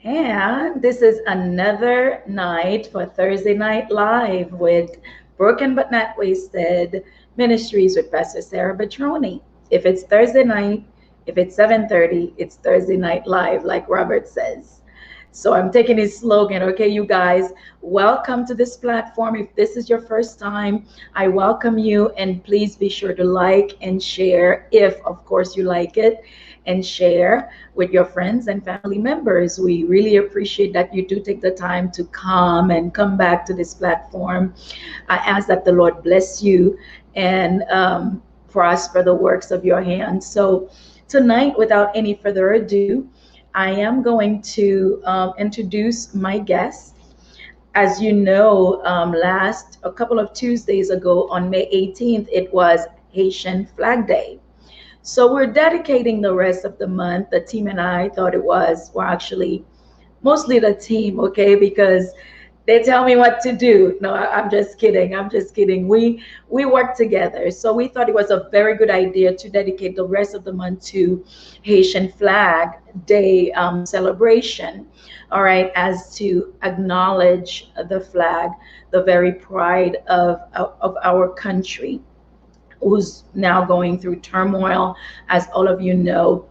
And this is another night for Thursday Night Live with Broken But Not Wasted Ministries with Pastor Sarah Petroni. If it's Thursday night, if it's 7:30, it's Thursday Night Live, like Robert says. So I'm taking his slogan, okay, you guys, welcome to this platform. If this is your first time, I welcome you, and please be sure to like and share if, of course, you like it, and share with your friends and family members. We really appreciate that you do take the time to come and come back to this platform. I ask that the Lord bless you and prosper the works of your hands. So, tonight, without any further ado, I am going to introduce my guest. As you know, last a couple of Tuesdays ago on May 18th, it was Haitian Flag Day. So we're dedicating the rest of the month. The team and I thought it was, well, actually, mostly the team, okay, because they tell me what to do. No, I'm just kidding. I'm just kidding. We work together. So we thought it was a very good idea to dedicate the rest of the month to Haitian Flag Day celebration. All right, as to acknowledge the flag, the very pride of our country, who's now going through turmoil, as all of you know.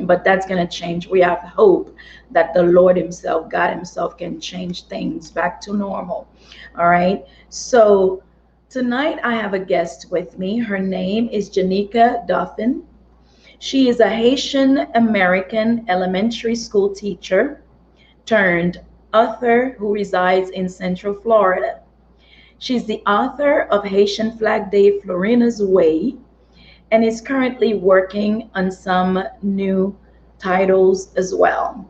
But that's going to change. We have hope that the Lord Himself, God Himself, can change things back to normal. All right. So tonight I have a guest with me. Her name is Janika Dauphin. She is a Haitian American elementary school teacher turned author who resides in Central Florida. She's the author of Haitian Flag Day Fleurina'S Way and is currently working on some new titles as well.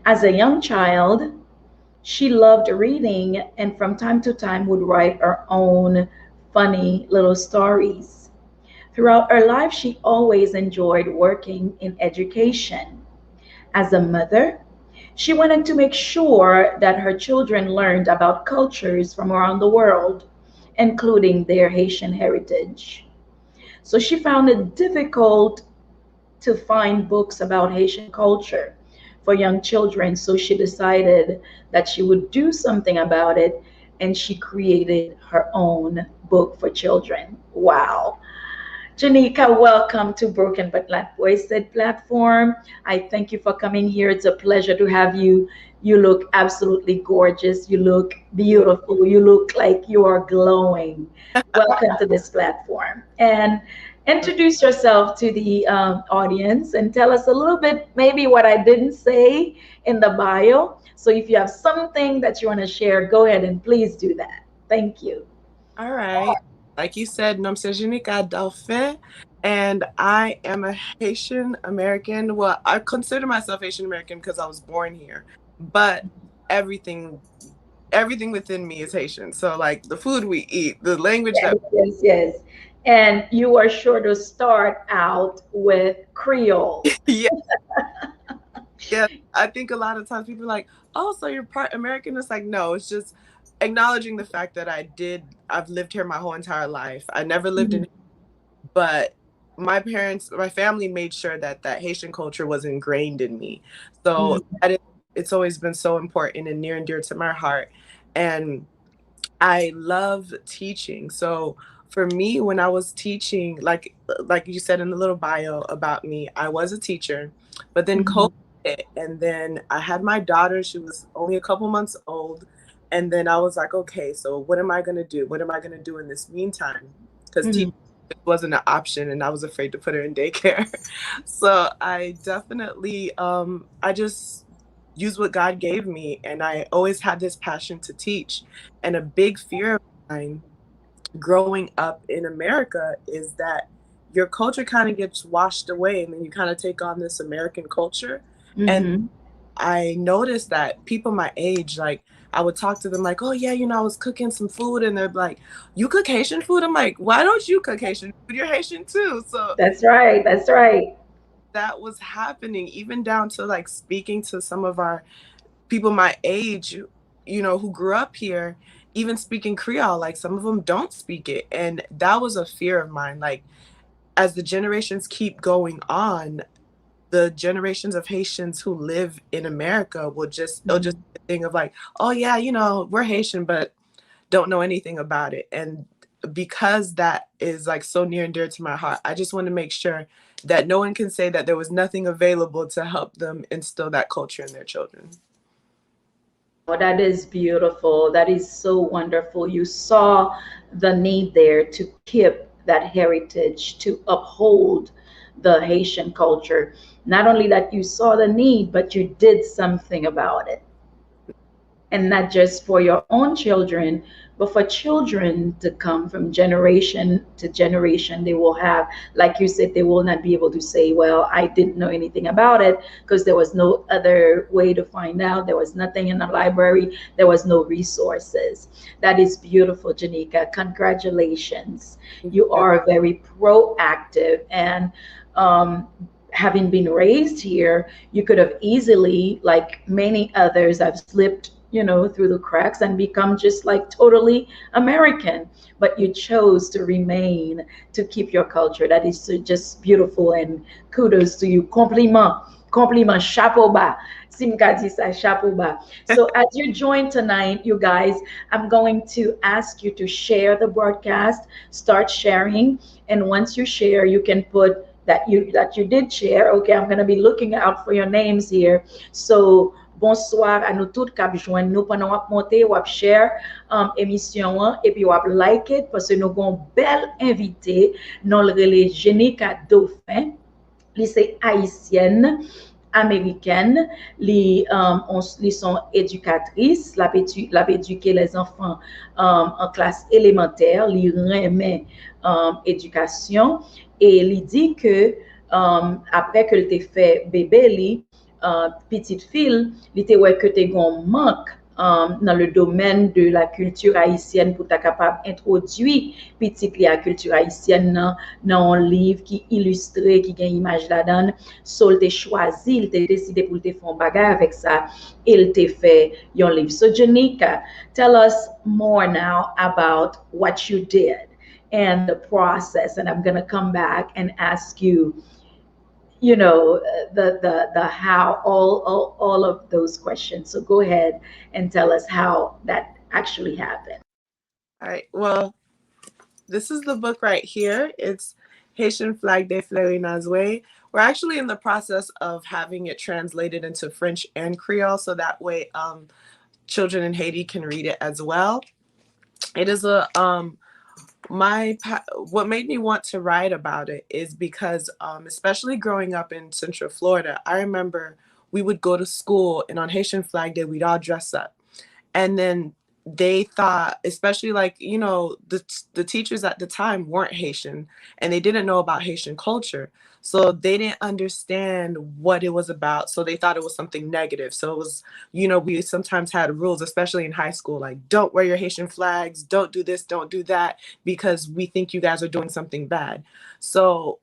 As a young child, she loved reading and from time to time would write her own funny little stories. Throughout her life, she always enjoyed working in education. As a mother, she wanted to make sure that her children learned about cultures from around the world, including their Haitian heritage. So she found it difficult to find books about Haitian culture for young children. So she decided that she would do something about it, and she created her own book for children. Wow. Janika, welcome to Broken But Not Wasted platform. I thank you for coming here. It's a pleasure to have you. You look absolutely gorgeous. You look beautiful. You look like you are glowing. Welcome to this platform. And introduce yourself to the audience and tell us a little bit, maybe what I didn't say in the bio. So if you have something that you want to share, go ahead and please do that. Thank you. All right. Like you said, nom c'est Jenica Dauphin, and I am a Haitian American. Well, I consider myself Haitian American because I was born here, but everything, everything within me is Haitian. So, like the food we eat, the language Yes, that, yes, yes. And you are sure to start out with Creole. yeah, yeah. I think a lot of times people are like, oh, so you're part American? It's like, no, it's just acknowledging the fact that I've lived here my whole entire life. I never lived in, Mhm, but my parents, my family made sure that that Haitian culture was ingrained in me. So mhm, it's always been so important and near and dear to my heart. And I love teaching. So for me, when I was teaching, like you said in the little bio about me, I was a teacher, but then mhm, COVID hit, and then I had my daughter. She was only a couple months old, and then I was like, okay, so what am I gonna do? What am I gonna do in this meantime? Because teaching mhm, wasn't an option, and I was afraid to put her in daycare. So I definitely, I just used what God gave me, and I always had this passion to teach. And a big fear of mine growing up in America is that your culture kind of gets washed away, and then you kind of take on this American culture. And mhm. I noticed that people my age, like, I would talk to them like, oh, yeah, I was cooking some food. And they're like, you cook Haitian food? I'm like, why don't you cook Haitian food? You're Haitian too. So That's right. That's right. that was happening, even down to like speaking to some of our people my age, who grew up here, even speaking Creole. Like some of them don't speak it. And that was a fear of mine. Like as the generations keep going on, the generations of Haitians who live in America will just, it'll just be a thing of like, oh yeah, you know, we're Haitian, but don't know anything about it. And because that is like so near and dear to my heart, I just want to make sure that no one can say that there was nothing available to help them instill that culture in their children. Oh, that is beautiful. That is so wonderful. You saw the need there to keep that heritage, to uphold the Haitian culture. Not only that you saw the need, but you did something about it. And not just for your own children, but for children to come from generation to generation. They will have, like you said, they will not be able to say, well, I didn't know anything about it because there was no other way to find out. There was nothing in the library, there was no resources. That is beautiful, Janika. Congratulations. You are very proactive. And um, having been raised here, you could have easily, like many others, have slipped, through the cracks and become just like totally American. But you chose to remain, to keep your culture. That is just beautiful, and kudos to you. Compliment, chapeau bas. Simkati says chapeau bas. So as you join tonight, you guys, I'm going to ask you to share the broadcast, start sharing. And once you share, you can put that you did share. Okay, I'm going to be looking out for your names here. So bonsoir à nous toutes qui joignent nous pendant wap monter, wap share émission et puis wap like it parce que nous avons belle invité non le relais Jenica Dauphin, lycée haïtienne américaine, li sont éducatrices, la éduquer les enfants en classe élémentaire, li remet éducation et li dit que après que le fait bébé li petite fille, il était ouais que tu gon manque dans le domaine de la culture haïtienne pour ta capable introduire petite la culture haïtienne dans un livre qui illustré qui gagne image là-dedans. So il t'a choisi, il t'a décidé pour te faire un bagage avec ça, il t'a fait un livre. So Janika, tell us more now about what you did and the process, and I'm going to come back and ask you the how, all of those questions. So go ahead and tell us how that actually happened. All right. Well, this is the book right here. It's Haitian Flag Day Fleurina'S Way. We're actually in the process of having it translated into French and Creole, so that way children in Haiti can read it as well. It is a what made me want to write about it is because especially growing up in Central Florida, I remember we would go to school and on Haitian Flag Day we'd all dress up, and then they thought, especially like the teachers at the time weren't Haitian and they didn't know about Haitian culture, so they didn't understand what it was about, so they thought it was something negative. So it was, we sometimes had rules, especially in high school, like don't wear your Haitian flags, don't do this, don't do that, because we think you guys are doing something bad. So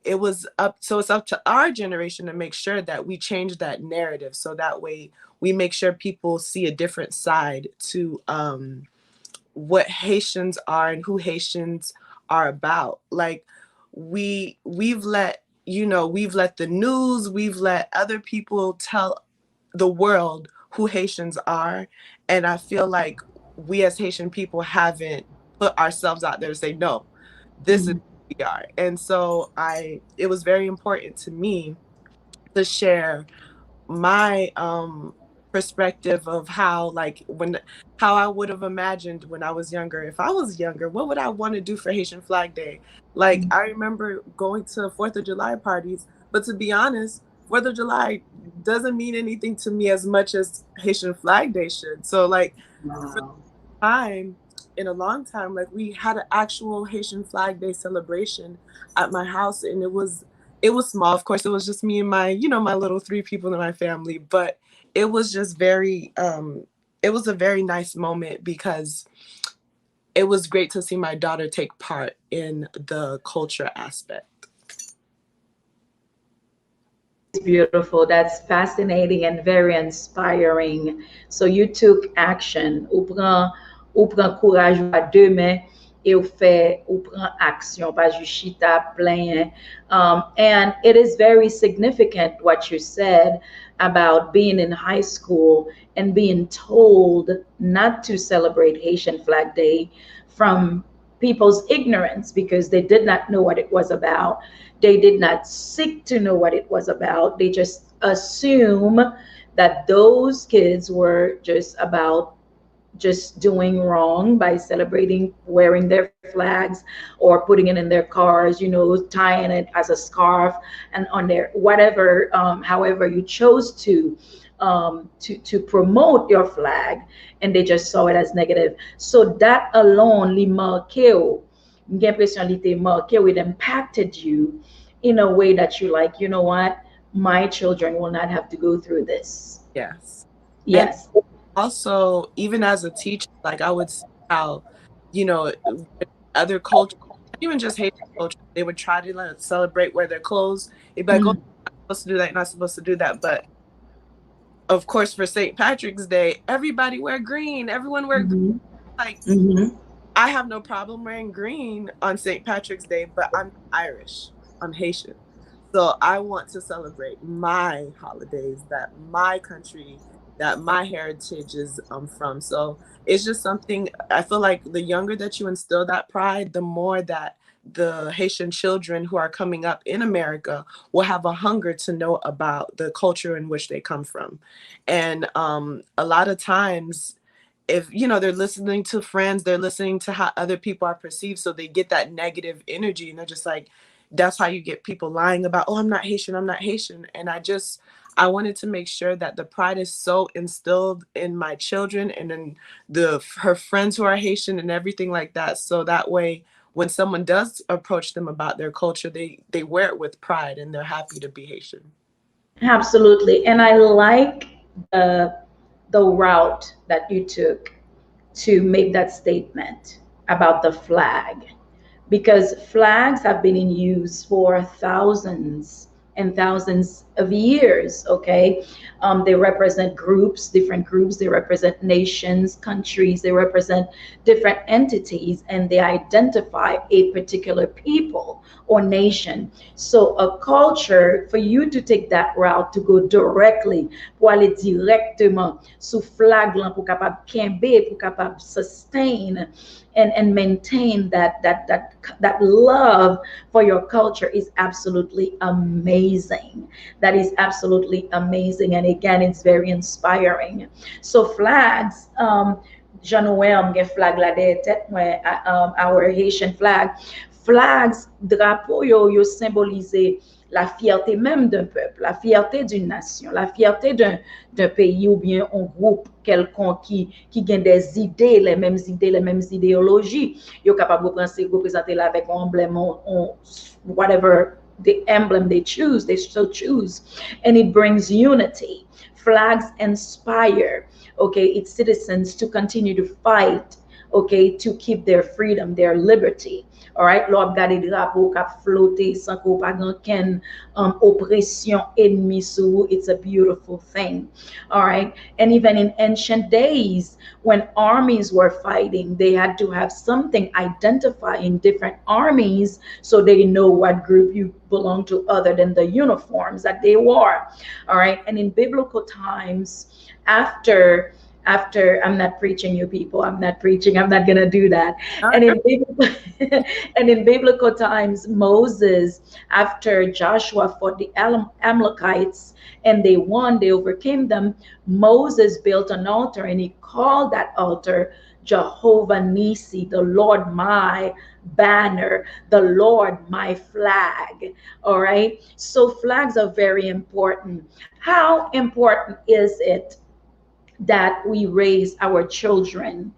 it's up to our generation to make sure that we change that narrative, so that way we make sure people see a different side to what Haitians are and who Haitians are about. Like we've let the news, we've let other people tell the world who Haitians are, and I feel like we as Haitian people haven't put ourselves out there to say, no, this is who we are. And so it was very important to me to share my perspective of how I would have imagined when I was younger. If I was younger, what would I want to do for Haitian Flag Day? Like I remember going to 4th of July parties, but to be honest, 4th of July doesn't mean anything to me as much as Haitian Flag Day should. So like for time, in a long time, like we had an actual Haitian Flag Day celebration at my house, and it was small. Of course, it was just me and my my little 3 people in my family, but it was just very it was a very nice moment because it was great to see my daughter take part in the culture aspect. Beautiful. That's fascinating and very inspiring. So you took action. Ou prend courage à deux mains et ou prend action, pas juste chita plein. And it is very significant what you said about being in high school and being told not to celebrate Haitian Flag Day from people's ignorance because they did not know what it was about. They did not seek to know what it was about. They just assume that those kids were just about just doing wrong by celebrating wearing their flags or putting it in their cars, tying it as a scarf and on their whatever, however you chose to promote your flag, and they just saw it as negative. So that alone, li marke ou, j'ai l'impression li te marke ou, it impacted you in a way that you like, you know what, my children will not have to go through this. Yes. And Yes. also, even as a teacher, like I would see how, you know, other cultures, even just Haitian culture, they would try to like, celebrate, wear their clothes. They'd be like, oh, Mm-hmm. you're not supposed to do that, you're not supposed to do that. But of course, for St. Patrick's Day, everybody wear green. Everyone wear green. Mm-hmm. Like, Mm-hmm. I have no problem wearing green on St. Patrick's Day, but I'm Irish. I'm Haitian. So I want to celebrate my holidays that my country, that my heritage is from. So it's just something I feel like the younger that you instill that pride, the more that the Haitian children who are coming up in America will have a hunger to know about the culture in which they come from. And a lot of times, if they're listening to friends, they're listening to how other people are perceived, so they get that negative energy and they're just like, that's how you get people lying about, oh, I'm not Haitian, I'm not Haitian. And I wanted to make sure that the pride is so instilled in my children and in her friends who are Haitian and everything like that, so that way when someone does approach them about their culture, they wear it with pride and they're happy to be Haitian. Absolutely. And I like the route that you took to make that statement about the flag, because flags have been in use for thousands and thousands of years. Okay, they represent groups, different groups. They represent nations, countries. They represent different entities, and they identify a particular people or nation. So a culture, for you to take that route, to go directly, pour aller directement sous flag lan, pour capable camber, pour capable sustain and maintain that love for your culture is absolutely amazing. That is absolutely amazing, and again, it's very inspiring. So flags, Jean Noel get flag la de tête moi, our Haitian flag. Flags, drapeau yo symboliser la fierté même d'un peuple, la fierté d'une nation, la fierté d'un pays ou bien un groupe quelconque qui gagne des idées, les mêmes idéologies. Yo capable de représenter là avec un emblème, whatever the emblem they choose, they still choose. And it brings unity. Flags inspire, okay, its citizens to continue to fight, okay, to keep their freedom, their liberty. All right, lò ap gade drapeau kap flotte san ko pa gan ken oppression ennemi sou, it's a beautiful thing. All right, and even in ancient days, when armies were fighting, they had to have something identifying different armies so they know what group you belong to other than the uniforms that they wore. All right, and in biblical times, after I'm not preaching, you people, I'm not preaching, I'm not going to do that. And in biblical, and in biblical times, Moses, after Joshua fought the Amalekites and they won, they overcame them, Moses built an altar and he called that altar Jehovah Nisi, the Lord my banner, the Lord my flag. All right, so flags are very important. How important is it that we raise our children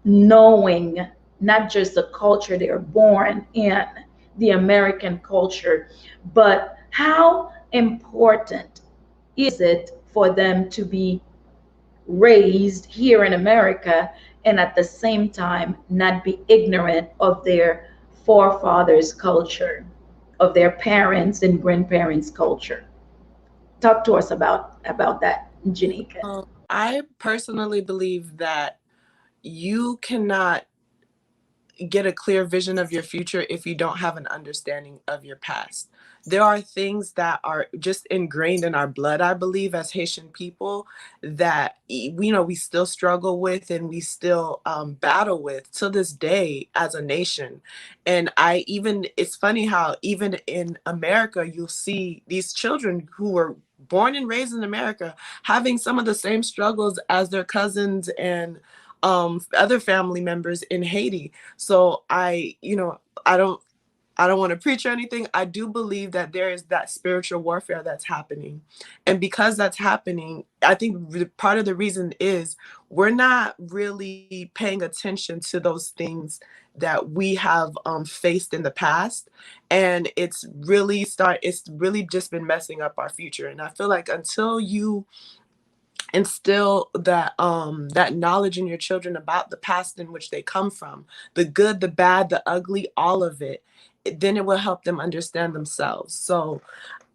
knowing not just the culture they are born in, the American culture, but how important is it for them to be raised here in America and at the same time not be ignorant of their forefathers' culture, of their parents and grandparents' culture? Talk to us about that, Janika. I personally believe that you cannot get a clear vision of your future if you don't have an understanding of your past. There are things that are just ingrained in our blood, I believe, as Haitian people, that we still struggle with and we still battle with to this day as a nation. And it's funny how even in America, you'll see these children who were born and raised in America having some of the same struggles as their cousins and other family members in Haiti. So I don't want to preach or anything. I do believe that there is that spiritual warfare that's happening. And because that's happening, I think part of the reason is we're not really paying attention to those things that we have faced in the past. And it's really just been messing up our future. And I feel like until you instill that knowledge in your children about the past in which they come from, the good, the bad, the ugly, all of it, then it will help them understand themselves. So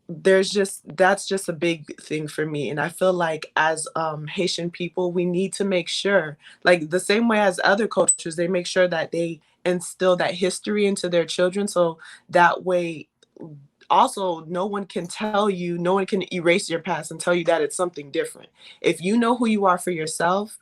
that's just a big thing for me. And I feel like as Haitian people, we need to make sure, like the same way as other cultures, they make sure that they instill that history into their children, so that way also no one can erase your past and tell you that it's something different. If you know who you are for yourself,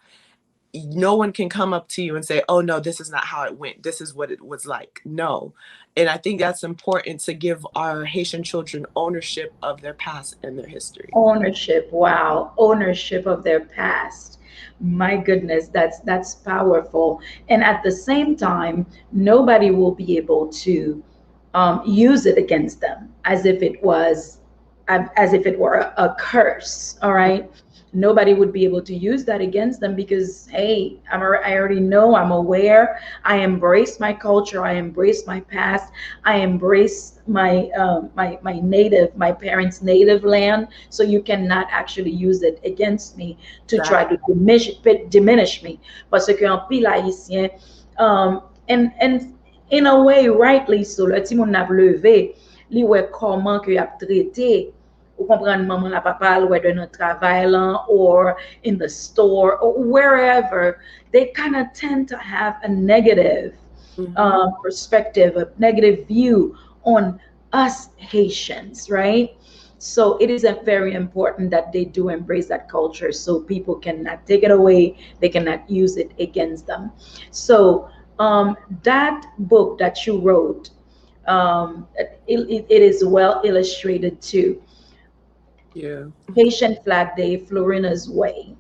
no one can come up to you and say, oh no, this is not how it went, this is what it was like. No. And I think that's important, to give our Haitian children ownership of their past and their history. Ownership, wow, ownership of their past. My goodness, that's powerful. And at the same time, nobody will be able to use it against them as if it were a curse. All right, nobody would be able to use that against them because, hey, I already know, I'm aware, I embrace my culture, I embrace my past, I embrace my parents' native land. So you cannot actually use it against me to try to diminish me. Parce que en pile haïtien, and in a way, rightly so, le ti moun nap leve, li wè koman ke ap traité, ou kompren maman la papa, whether in a travail lan, or in the store, or wherever, they kind of tend to have a negative perspective, a negative view on us Haitians, right? So it is very important that they do embrace that culture so people cannot take it away, they cannot use it against them. So that book that you wrote, it is well illustrated too. Yeah. Haitian Flag Day, Fleurina'S Way.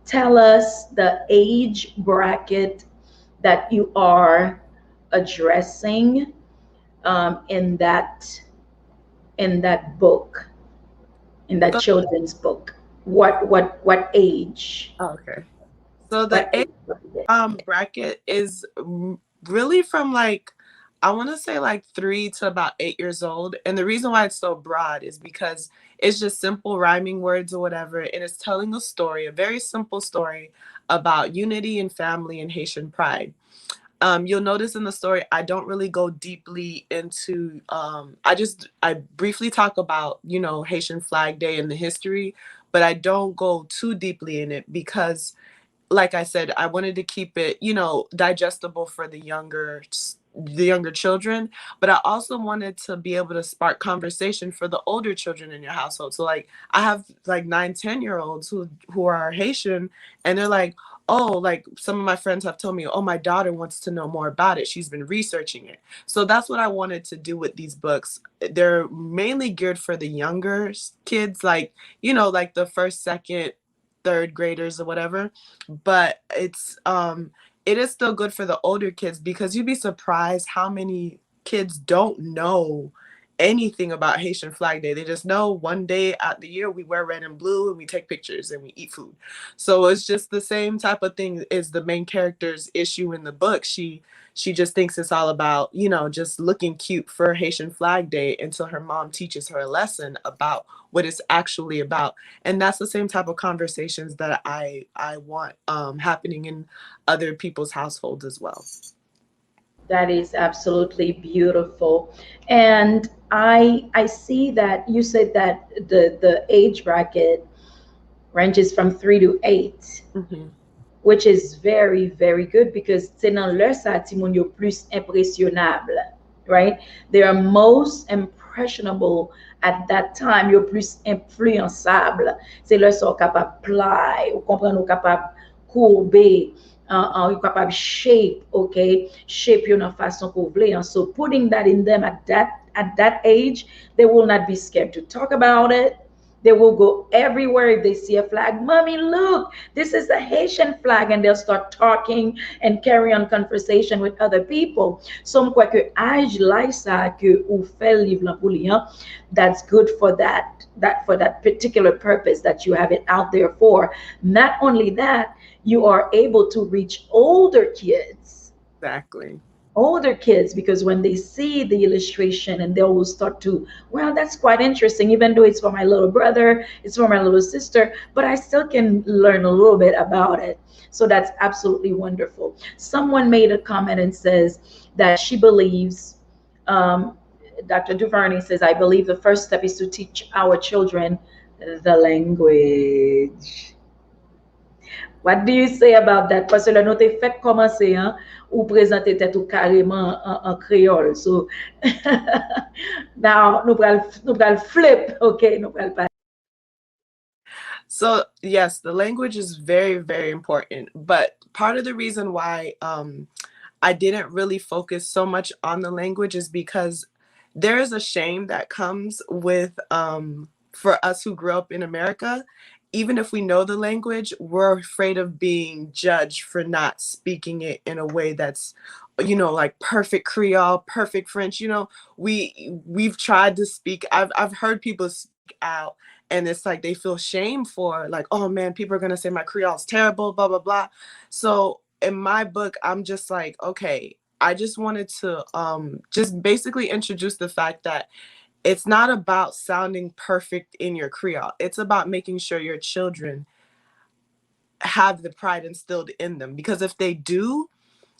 Tell us the age bracket that you are addressing in that book, in that children's book. What age? Okay. So the What age bracket is really from like, I want to say like 3 to about 8 years old. And the reason why it's so broad is because it's just simple rhyming words or whatever. And it's telling a story, a very simple story about unity and family and Haitian pride. You'll notice in the story, I don't really go deeply into, I briefly talk about, Haitian Flag Day and the history, but I don't go too deeply in it because, like I said, I wanted to keep it, digestible for the younger children, but I also wanted to be able to spark conversation for the older children in your household. So like I have like 9, 10 year olds who are Haitian, and they're like, oh, like some of my friends have told me, oh, my daughter wants to know more about it, she's been researching it. So that's what I wanted to do with these books. They're mainly geared for the younger kids, like like the first, second, third graders or whatever, but it is still good for the older kids, because you'd be surprised how many kids don't know anything about Haitian Flag Day. They just know one day out the year we wear red and blue and we take pictures and we eat food. So it's just the same type of thing as the main character's issue in the book. She just thinks it's all about, just looking cute for Haitian Flag Day, until her mom teaches her a lesson about what it's actually about. And that's the same type of conversations that I want happening in other people's households as well. That is absolutely beautiful. And I see that you said that the age bracket ranges from 3 to 8. Mm-hmm. which is very, very good because c'est dans leur sa ti moun yo plus impressionnable, right? They are most impressionable at that time, you're plus influençable. C'est là sont capable ply, ou comprendre, ou capable courber, ou capable shape, okay? Shape you dans façon qu'on veut. And so putting that in them at that age, they will not be scared to talk about it. They will go everywhere if they see a flag. Mommy, look, this is a Haitian flag, and they'll start talking and carry on conversation with other people. So, quoi que âge là ça que ou fait livre pour lui, that's good for that particular purpose that you have it out there for. Not only that, you are able to reach older kids. Exactly. Older kids, because when they see the illustration and they will start to, well, that's quite interesting, even though it's for my little brother, it's for my little sister, but I still can learn a little bit about it. So that's absolutely wonderful. Someone made a comment and says that she believes, Dr. Duvernay says, I believe the first step is to teach our children the language. What do you say about that? Parce que là, nous t'ai fait commencer, hein, ou présenter tête ou carrément en créole. So, now, nous pral flip, okay? Nous pral pas. So yes, the language is very, very important. But part of the reason why I didn't really focus so much on the language is because there is a shame that comes with for us who grew up in America. Even if we know the language, we're afraid of being judged for not speaking it in a way that's, you know, like perfect Creole, perfect French. You know, we've tried to speak. I've heard people speak out, and it's like they feel shame for, like, oh man, people are gonna say my Creole is terrible, blah blah blah. So in my book, I'm just like, okay, I just wanted to just basically introduce the fact that it's not about sounding perfect in your Creole. It's about making sure your children have the pride instilled in them. Because if they do,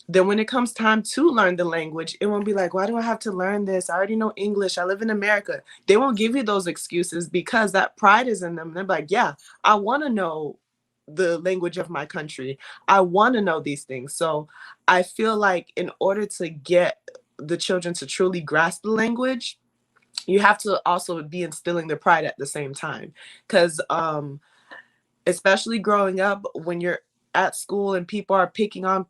then when it comes time to learn the language, it won't be like, why do I have to learn this? I already know English. I live in America. They won't give you those excuses because that pride is in them. They're like, yeah, I want to know the language of my country. I want to know these things. So I feel like in order to get the children to truly grasp the language, you have to also be instilling the pride at the same time. Because especially growing up, when you're at school and people are picking on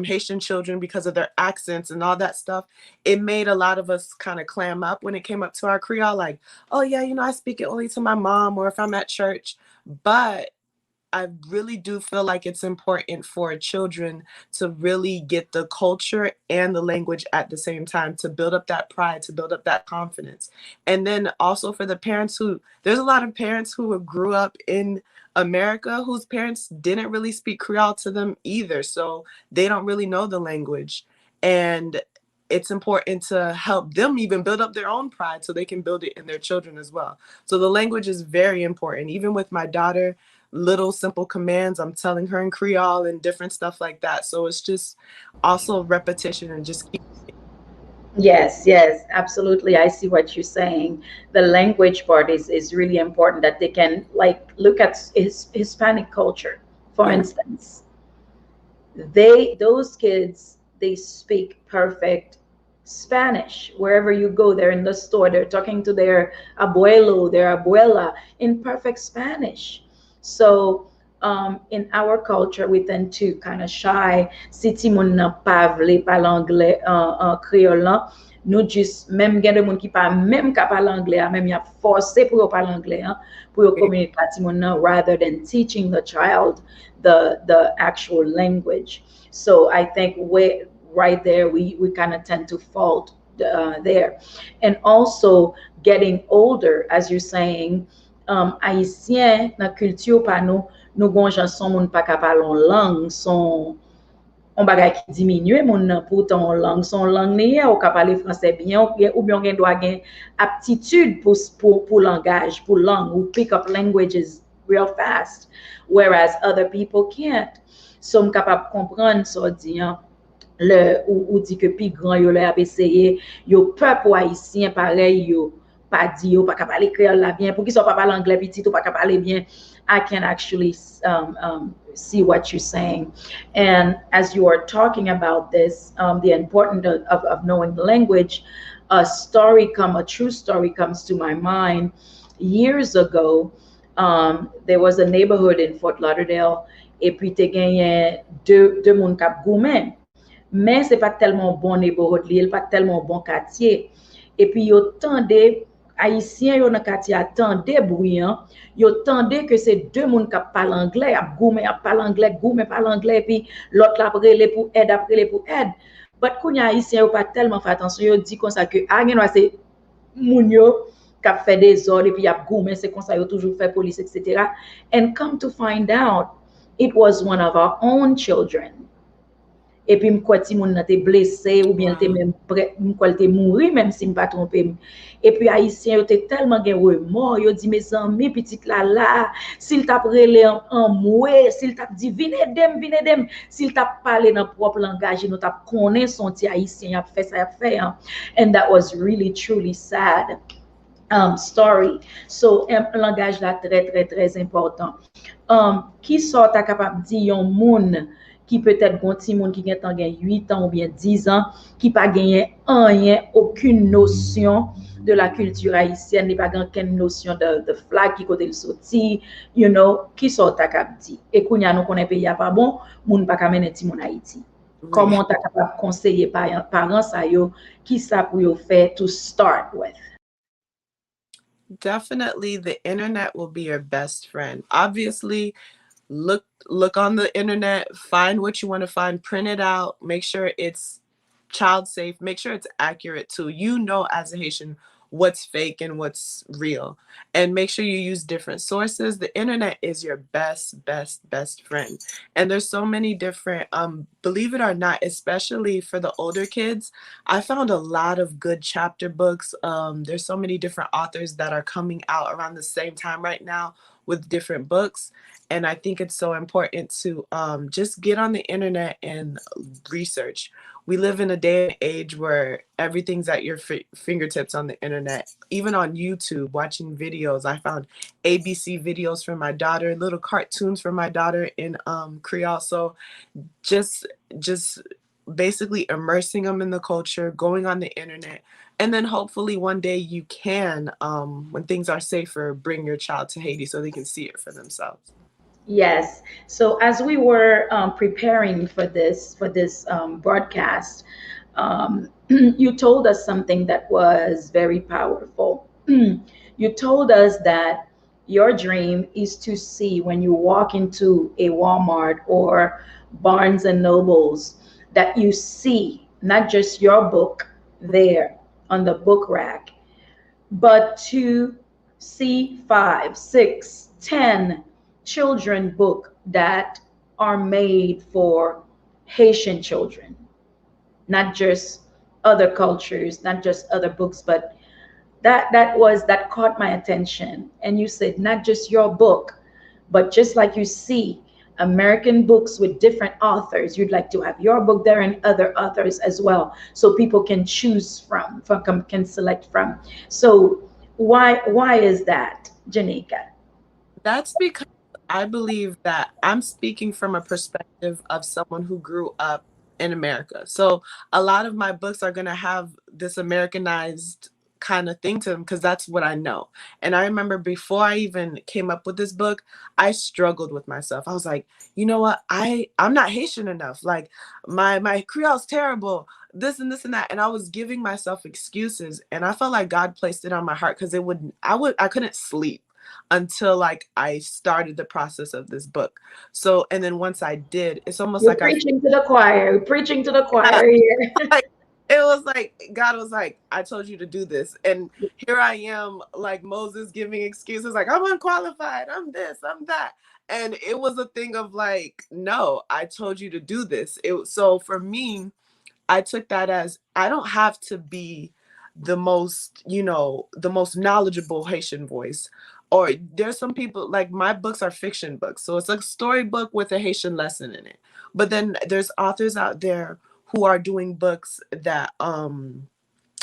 Haitian children because of their accents and all that stuff, it made a lot of us kind of clam up when it came up to our Creole, like, oh yeah, you know, I speak it only to my mom or if I'm at church. But I really do feel like it's important for children to really get the culture and the language at the same time, to build up that pride, to build up that confidence. And then also for the parents there's a lot of parents who grew up in America whose parents didn't really speak Creole to them either. So they don't really know the language. And it's important to help them even build up their own pride so they can build it in their children as well. So the language is very important. Even with my daughter, little simple commands I'm telling her in Creole and different stuff like that. So it's just also repetition and just keep. Yes, yes, absolutely. I see what you're saying. The language part is really important, that they can like look at Hispanic culture, for Yeah. instance. Those kids, they speak perfect Spanish wherever you go. They're in the store, they're talking to their abuelo, their abuela in perfect Spanish. So in our culture, we tend to kind of shy. Si ti moun nan pa vle parle anglais créole lan, nous juste même gen de moun qui pa même ka parle anglais, même y a forcé pour yo parle anglais pour yo communiquer ti moun nan, rather than teaching the child the actual language. So I think right there we kind of tend to fault there. And also getting older, as you're saying, haïtien dans culture pa nous gon jan son moun pa ka parlon langue, son on bagay qui diminue moun nan pourtant langue son langue ni ou ka parler français bien ou bien gen doit gen aptitude pour langage, pour langue, ou pick up languages real fast, whereas other people can't. So m capable comprendre ça dit ou dit que pi grand yo le a essayé, yo peuple haïtien pareil yo pas dit yo pas parler créole là bien, pour qui sont pas parler anglais petit ou pas parler bien I can actually see what you're saying. And as you are talking about this, the importance of knowing the language, a true story comes to my mind. Years ago, there was a neighborhood in Fort Lauderdale, et puis te genyen deux moun kap goumen. Men se pa telman bon neighborhood li, el pa telman bon katye. Et puis yo tande, Haïtien yo nan katye a tande brouyan, yo tande que c'est deux moun kap parle anglais, ap goumen ap parle anglais, goumen parle anglais, puis l'autre la prele pour aide, ap prele pour aide. But kounya Haïtien yo pa tellement fait attention, yo di kon sa que gen wa se moun yo kap fait des ordres, et puis ap goumen, c'est kon sa yo toujours fait police, etc. And come to find out, it was one of our own children. Et puis m'kwa ti moun nan te blessé ou bien te même m'kwa te mouri même si m'pa trompé. Et puis haïtien yo te tellement gen remords, yo dit mes amis petite là s'il t'a relé en moué, s'il t'a dit vine dem, s'il t'a parlé dans propre langage, nous t'a connaît son ti haïtien a fait ça a fait. And that was really truly sad. Story. So, un langage là très important. Qui sort ta capable dire yon moun qui peut-être gon ti moun qui gen tan gen 8 ans ou bien 10 ans qui pas gagné rien, aucune notion de la culture haïtienne, ni pas aucune notion de flag qui côté le sorti, you know, qui sort ta capable dire. Et kounya nous connaît pays a pas bon, moun pas ka menen ti moun Haïti. Oui. Comment ta capable conseiller parents sa yo qui ça pour yo faire to start with? Definitely the internet will be your best friend. Obviously, look on the internet, find what you want to find, print it out, make sure it's child safe, make sure it's accurate too. You know, as a Haitian, what's fake and what's real, and make sure you use different sources. The internet is your best friend, and there's so many different believe it or not, especially for the older kids, I found a lot of good chapter books. There's so many different authors that are coming out around the same time right now with different books. And I think it's so important to just get on the internet and research. We live in a day and age where everything's at your fingertips on the internet, even on YouTube, watching videos. I found ABC videos for my daughter, little cartoons for my daughter in Creole. So just basically immersing them in the culture, going on the internet, and then hopefully one day you can, when things are safer, bring your child to Haiti so they can see it for themselves. Yes. So as we were preparing for this broadcast, you told us something that was very powerful. You told us that your dream is to see when you walk into a Walmart or Barnes and Nobles that you see not just your book there on the book rack, but to see 5, 6, 10 children book that are made for Haitian children, not just other cultures, not just other books, but that caught my attention. And you said not just your book, but just like you see American books with different authors, you'd like to have your book there and other authors as well, so people can choose from can select from. So why is that, Janika? That's because I believe that I'm speaking from a perspective of someone who grew up in America. So a lot of my books are going to have this Americanized kind of thing to them because that's what I know. And I remember before I even came up with this book, I struggled with myself. I was like, you know what? I'm not Haitian enough. Like my Creole's terrible. This and this and that. And I was giving myself excuses, and I felt like God placed it on my heart because I couldn't sleep until like I started the process of this book. So, and then once I did, it's almost You're like preaching to the choir, preaching to the choir here. It was like God was like, I told you to do this, and here I am, like Moses, giving excuses, like I'm unqualified, I'm this, I'm that, and it was a thing of like, no, I told you to do this. So for me, I took that as I don't have to be the most knowledgeable Haitian voice. Or there's some people, like my books are fiction books. So it's like a storybook with a Haitian lesson in it. But then there's authors out there who are doing books that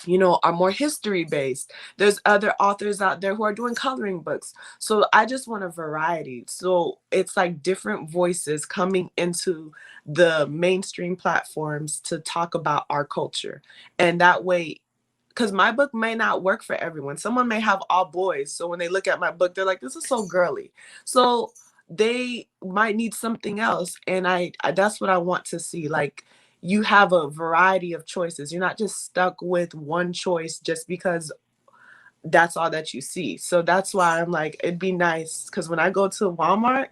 are more history based. There's other authors out there who are doing coloring books. So I just want a variety. So it's like different voices coming into the mainstream platforms to talk about our culture. And that way, because my book may not work for everyone. Someone may have all boys. So when they look at my book, they're like, this is so girly. So they might need something else. And I that's what I want to see. Like, you have a variety of choices. You're not just stuck with one choice just because that's all that you see. So that's why I'm like, it'd be nice, because when I go to Walmart,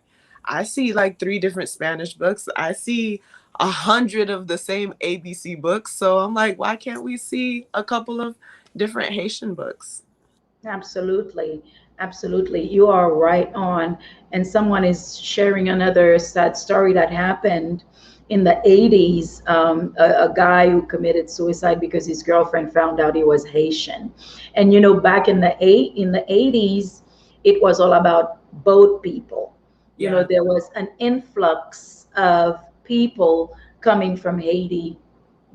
I see like 3 different Spanish books. I see 100 of the same ABC books. So I'm like, why can't we see a couple of different Haitian books? Absolutely. Absolutely. You are right on. And someone is sharing another sad story that happened in the 80s. A guy who committed suicide because his girlfriend found out he was Haitian. And back in the 80s, it was all about boat people. Yeah. There was an influx of people coming from Haiti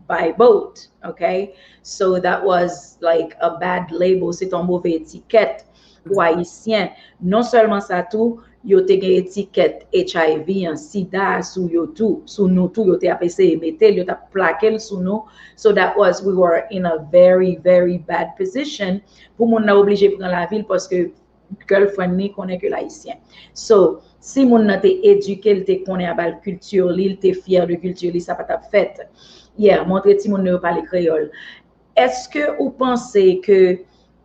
by boat. Okay, so that was like a bad label, c'est un mauvais étiquette pour Mhm. haïtien. Non seulement ça tout, yo te gen étiquette HIV, an sida sou yo tout, sou nou tout, yo te apese metel, yo te plaquel sou nou. So we were in a very, very bad position pou moun na oblige pran la ville parce que girlfriend ni konen ke l'haïtien. So, si moun nan te eduke, l te konen abal culture li, l te fier de culture li, sa pa tap fet. Yeah, montre ti moun ne parle créole. Est-ce que vous pensez que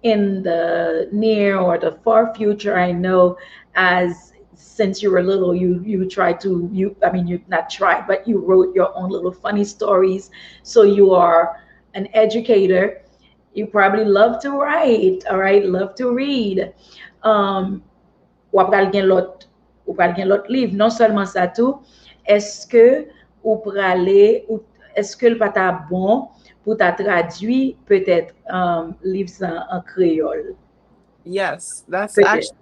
in the near or the far future, I know as since you were little, you try to I mean you not try, but you wrote your own little funny stories. So you are an educator. You probably love to write, all right, love to read. Um, ou pral gen lot, ou pral gen lot liv. Non seulement ça tout, est-ce que ou prale, ou est-ce que le pata bon pour ta traduit peut-être livre ça en créole? Yes, that's Peut-être. actually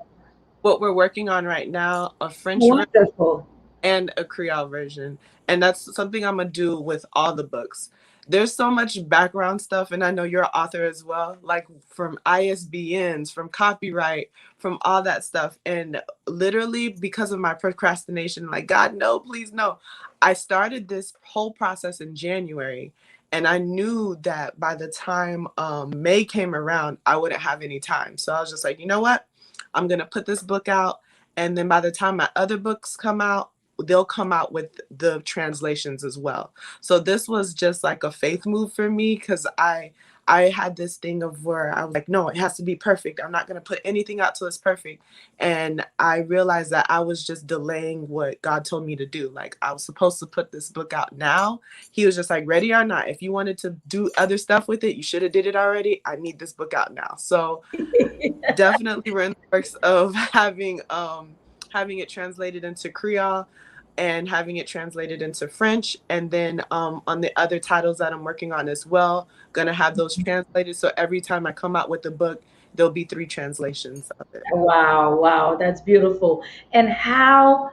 what we're working on right now, a French version Wonderful. and a Creole version. And that's something I'm gonna do with all the books. There's so much background stuff, and I know you're an author as well, like from ISBNs, from copyright, from all that stuff. And literally, because of my procrastination, like, God, no, please, no. I started this whole process in January, and I knew that by the time May came around, I wouldn't have any time. So I was just like, you know what? I'm gonna put this book out, and then by the time my other books come out, they'll come out with the translations as well. So this was just like a faith move for me, because I had this thing of where I was like, no, it has to be perfect. I'm not going to put anything out till it's perfect. And I realized that I was just delaying what God told me to do. Like, I was supposed to put this book out now. He was just like, ready or not, if you wanted to do other stuff with it, you should have did it already. I need this book out now. So definitely we're in the works of having it translated into Creole and having it translated into French. And then on the other titles that I'm working on as well, gonna have those translated. So every time I come out with a book, there'll be 3 translations of it. Wow, wow, that's beautiful. And how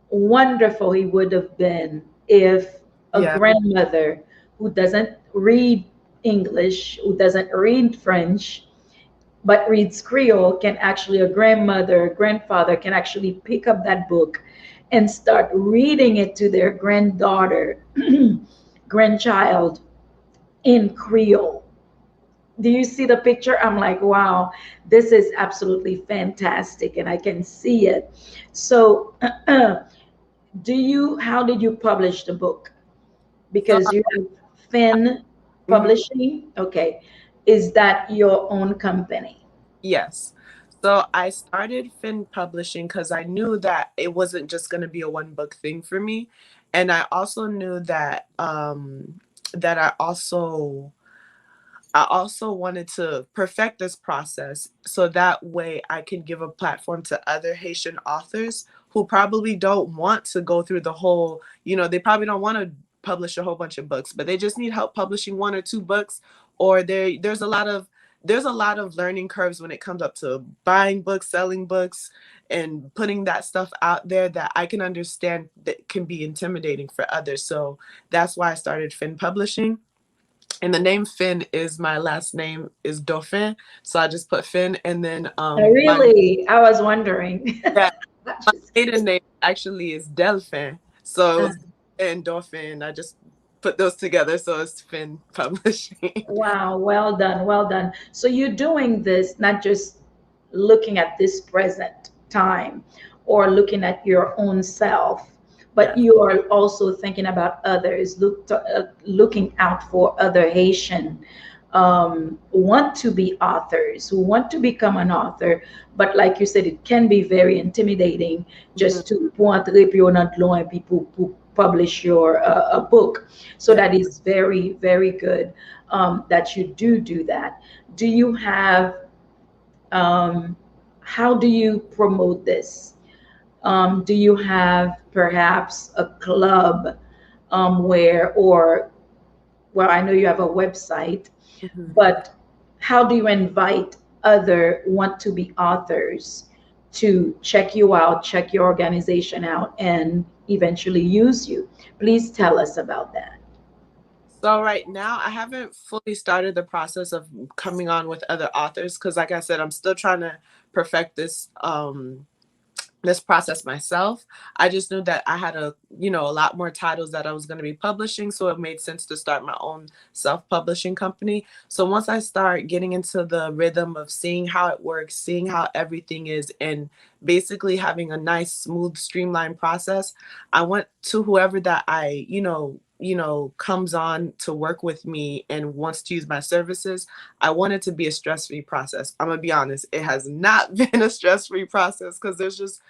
wonderful it would have been if a Yeah. grandmother who doesn't read English, who doesn't read French, but reads Creole can actually, a grandmother, grandfather can actually pick up that book and start reading it to their granddaughter, grandchild in Creole. Do you see the picture? I'm like, wow, this is absolutely fantastic, and I can see it. So, how did you publish the book? So Because you have Finn mhm, Publishing. Okay. Is that your own company? yes. So I started Finn Publishing because I knew that it wasn't just going to be a one book thing for me, and I also knew that that I also wanted to perfect this process so that way I can give a platform to other Haitian authors who probably don't want to go through the whole, they probably don't want to publish a whole bunch of books, but they just need help publishing 1 or 2 books, or there's a lot of learning curves when it comes up to buying books, selling books, and putting that stuff out there that I can understand that can be intimidating for others. So that's why I started Finn Publishing. And the name Finn is my last name is Dauphin, so I just put Finn. And then my Really, I was wondering. yeah, my Just maiden name actually is Delphin, so it was and Dauphin. I just put those together, so it's Finn Publishing. wow, well done, well done. So you're doing this not just looking at this present time or looking at your own self, but Yes. you are also thinking about others, looking out for other Haitian want to be authors, who want to become an author, but like you said, it can be very intimidating Mhm. just to pointer puis on a loin puis pour publish your a book. So Yeah. that is very, very good that you do that. Do you have, um, how do you promote this? Do you have perhaps a club where, or, well, I know you have a website, Mhm. but how do you invite other want to be authors to check you out, check your organization out, and eventually use you? Please tell us about that. So right now, I haven't fully started the process of coming on with other authors because, like I said, I'm still trying to perfect this process myself. I just knew that I had a lot more titles that I was going to be publishing, so it made sense to start my own self-publishing company. So once I start getting into the rhythm of seeing how it works, seeing how everything is, and basically having a nice, smooth, streamlined process, I want to whoever that comes on to work with me and wants to use my services, I want it to be a stress-free process. I'm gonna be honest, it has not been a stress-free process because there's just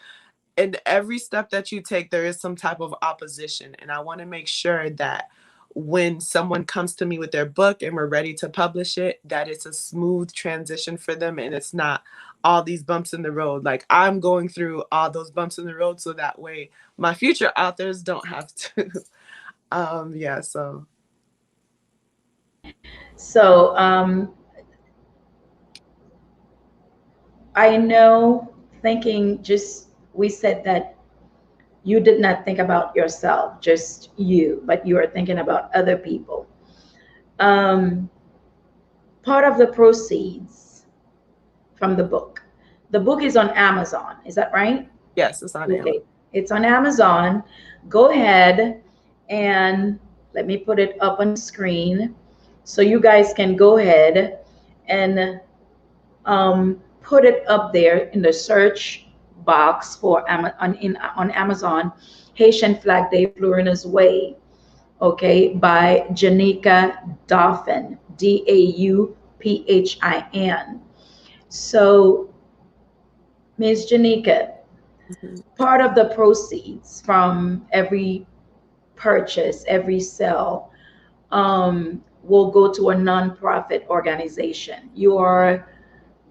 in every step that you take, there is some type of opposition. And I want to make sure that when someone comes to me with their book and we're ready to publish it, that it's a smooth transition for them and it's not all these bumps in the road. Like I'm going through all those bumps in the road so that way my future authors don't have to. Yeah, so So I know, thinking, just we said that you did not think about yourself, just you, but you are thinking about other people. Um, Part of the proceeds from the book is on Amazon. Is that right? yes, it's on Amazon. Okay, it's on Amazon. Go ahead and let me put it up on the screen so you guys can go ahead and put it up there in the search box for on Amazon. Haitian Flag Day, Fleurina'S Way. Okay, by Janika Dauphin, Dauphin. So, Ms. Janika, Mhm. part of the proceeds from every purchase, every sale, will go to a nonprofit organization. You are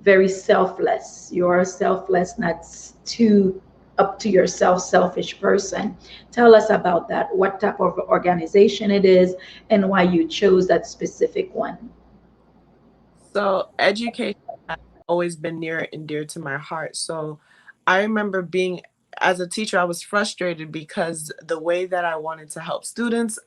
very selfless. You're a selfless, not too up to yourself, selfish person. Tell us about that. What type of organization it is and why you chose that specific one. So education has always been near and dear to my heart. So I remember being as a teacher, I was frustrated because the way that I wanted to help students,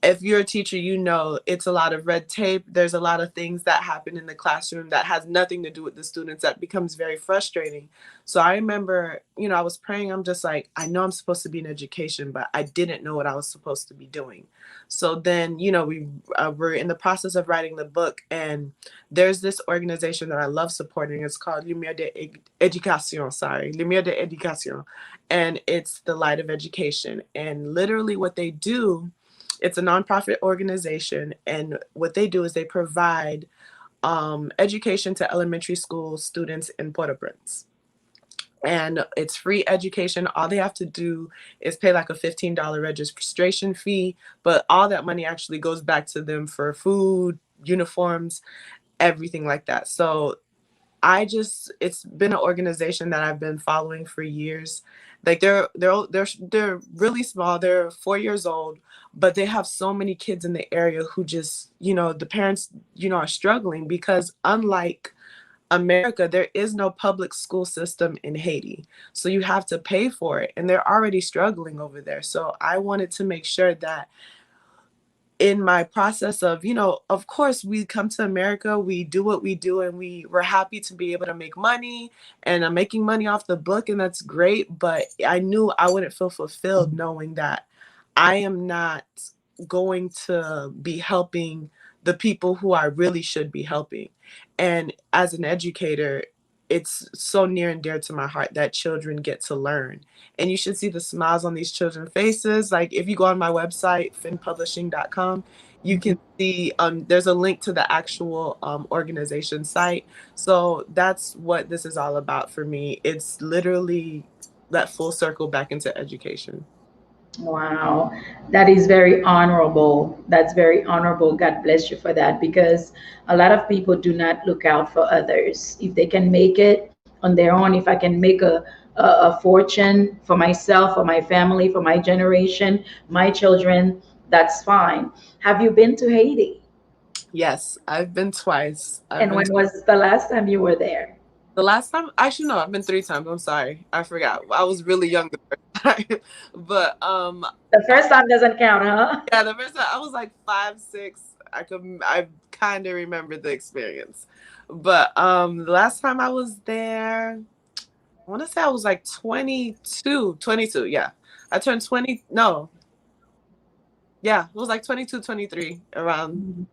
if you're a teacher, you know it's a lot of red tape. There's a lot of things that happen in the classroom that has nothing to do with the students that becomes very frustrating. So I remember, I was praying. I'm just like, I know I'm supposed to be in education, but I didn't know what I was supposed to be doing. So then, we were in the process of writing the book, and there's this organization that I love supporting. It's called Lumière d'Éducation, sorry, Lumière d'Éducation, and it's the light of education. And literally, what they do, it's a nonprofit organization, and what they do is they provide education to elementary school students in Port-au-Prince. And it's free education. All they have to do is pay like a $15 registration fee, but all that money actually goes back to them for food, uniforms, everything like that. So it's been an organization that I've been following for years. Like they're really small. They're 4 years old, but they have so many kids in the area who just, the parents, are struggling because unlike America, there is no public school system in Haiti. So you have to pay for it, and they're already struggling over there. So I wanted to make sure that in my process of, of course we come to America, we do what we do, and we're happy to be able to make money, and I'm making money off the book, and that's great. But I knew I wouldn't feel fulfilled knowing that I am not going to be helping the people who I really should be helping. And as an educator, it's so near and dear to my heart that children get to learn. And you should see the smiles on these children's faces. Like if you go on my website, finpublishing.com, you can see there's a link to the actual organization site. So that's what this is all about for me. It's literally that full circle back into education. Wow, that is very honorable. That's very honorable. God bless you for that, because a lot of people do not look out for others. If they can make it on their own, if I can make a fortune for myself, for my family, for my generation, my children, that's fine. Have you been to Haiti? Yes, I've been twice. I've And been when was the last time you were there? The last time, actually, no, I've been 3 times. I'm sorry, I forgot. I was really young the first time, but The first time doesn't count, huh? yeah, the first time I was like 5, 6. I kind of remember the experience, but the last time I was there, I want to say I was like 22, 22. Yeah, I turned 20. No, yeah, it was like 22, 23 around.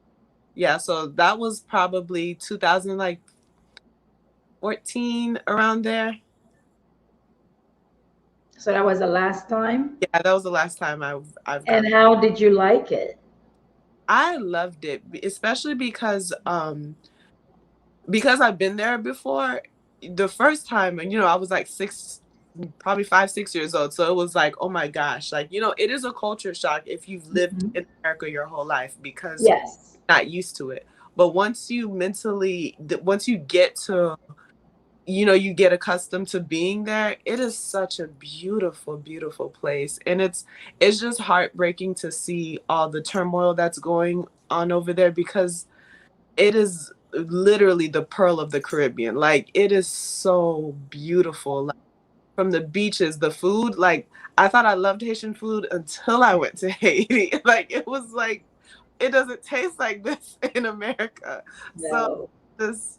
Yeah, so that was probably 2000, like 14 around there. So that was the last time. Yeah, that was the last time I've And gone. how did you like it? I loved it, especially because I've been there before. The first time, and I was like 6, probably 5, 6 years old. So it was like, oh my gosh, like it is a culture shock if you've lived Mhm. in America your whole life because Yes. you're not used to it. But once you get to you get accustomed to being there, it is such a beautiful, beautiful place. And it's just heartbreaking to see all the turmoil that's going on over there, because it is literally the pearl of the Caribbean. Like it is so beautiful. Like, from the beaches, the food, like I thought I loved Haitian food until I went to Haiti. Like it was like it doesn't taste like this in America. So No. this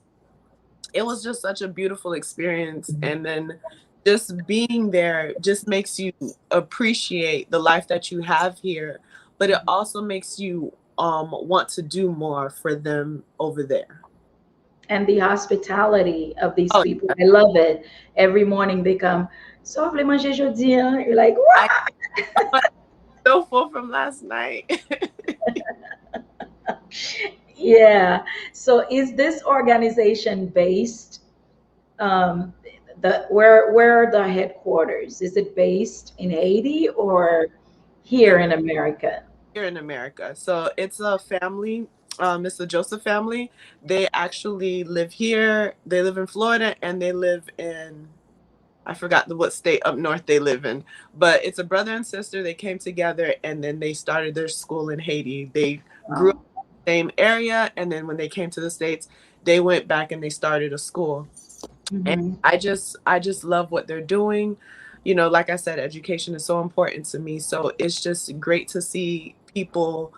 it was just such a beautiful experience. And then just being there just makes you appreciate the life that you have here, but it also makes you want to do more for them over there. And the hospitality of these Oh, people, I love it. Every morning they come, so voulez manger jeudi, hein? You're like, I what? am so full from last night. Yeah. So is this organization based, um, where are the headquarters? Is it based in Haiti or It's here in America? here in America. So it's a family. It's the Joseph family. They actually live here. They live in Florida, and they live in, I forgot what state up north they live in, but it's a brother and sister. They came together and then they started their school in Haiti. They grew up Wow. in the same area, and then when they came to the States, they went back and they started a school. And Hmm. I just love what they're doing. Like I said, education is so important to me. So it's just great to see people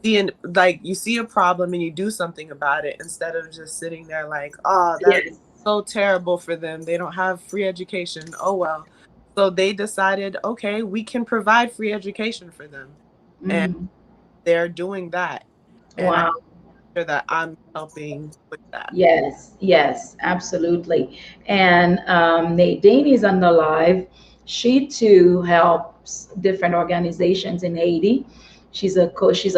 seeing, like, you see a problem and you do something about it instead of just sitting there like, oh, that's Yes. so terrible for them. They don't have free education. Oh well. So they decided, okay, we can provide free education for them. And Hmm. they're doing that. And I'm Wow. sure that I'm helping with that. Yes, yes, absolutely. And Nadine is on the live. She too helps different organizations in Haiti. She's a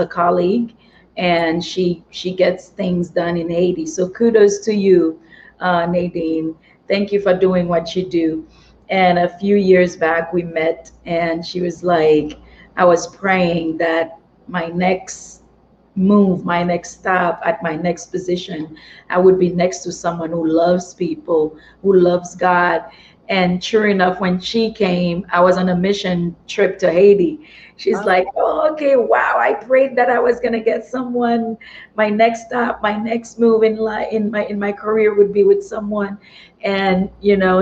colleague, and she gets things done in Haiti. So kudos to you, Nadine. Thank you for doing what you do. And a few years back we met, and she was like, I was praying that my next move, my next stop at my next position, I would be next to someone who loves people, who loves God. And sure enough, when she came, I was on a mission trip to Haiti. She's Oh, like, oh, okay, wow, I prayed that I was gonna get someone. My next stop, my next move in life, in my career would be with someone. And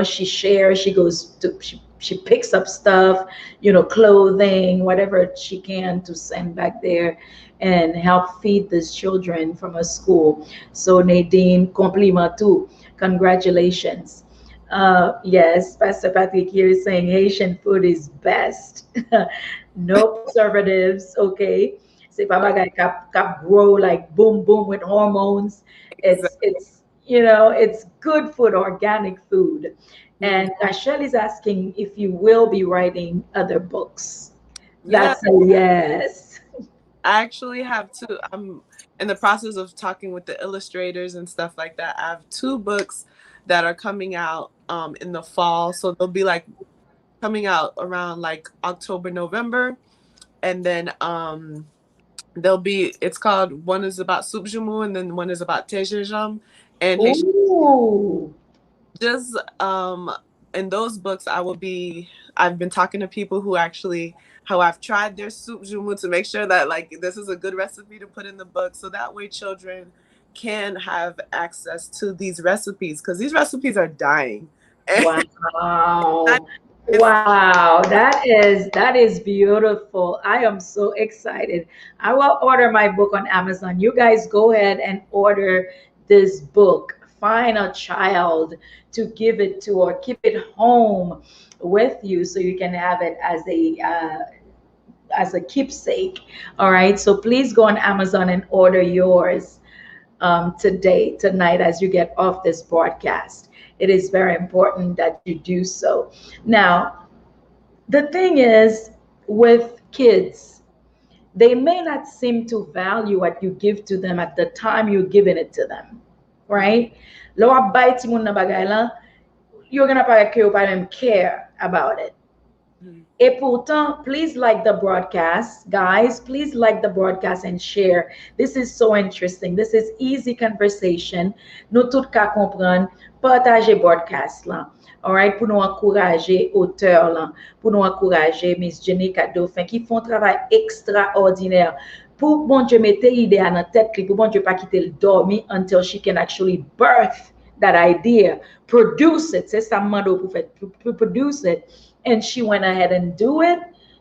she shares, she goes to she picks up stuff, clothing, whatever she can to send back there. and help feed these children from a school. So Nadine, compliment too. Congratulations. Yes, Pastor Patrick here is saying Haitian food is best. No preservatives, okay? C'est pas Okay. bagay kap grow like boom boom with hormones. Exactly. It's good food, organic food. Mm. And Rachel is asking if you will be writing other books. Yeah, That's a yes. I actually have two. I'm in the process of talking with the illustrators and stuff like that. I have two books that are coming out in the fall. So they'll be like coming out around like October, November. And then they'll be it's called one is about Subjumu and then one is about Tejejam and Haitian. Ooh, Just in those books I've been talking to people who actually how I've tried their soup jumu to make sure that like this is a good recipe to put in the book so that way children can have access to these recipes because these recipes are dying. And wow. it's Wow, that is beautiful. I am so excited. I will order my book on Amazon. You guys go ahead and order this book. Find a child to give it to or keep it home with you so you can have it as a keepsake. All right. So please go on Amazon and order yours today, tonight, as you get off this broadcast. It is very important that you do so. Now, the thing is with kids, they may not seem to value what you give to them at the time you're giving it to them, right? Lo bite mo na bagay lang, you're gonna probably care about it. Mhm. Et pourtant, please like the broadcast, guys. Please like the broadcast and share. This is so interesting. This is easy conversation. Nous tout ka comprendre. Partager broadcast là. All right, pour nous encourager auteurs là, pour nous encourager Miss Jenica Dauphin qui font un travail extraordinaire. Pour bon Dieu mettre idée à notre tête, pour bon Dieu pas quitter le dormir until she can actually birth that idea, produce it. C'est ça mando pour faire, pour produce it, and she went ahead and do it.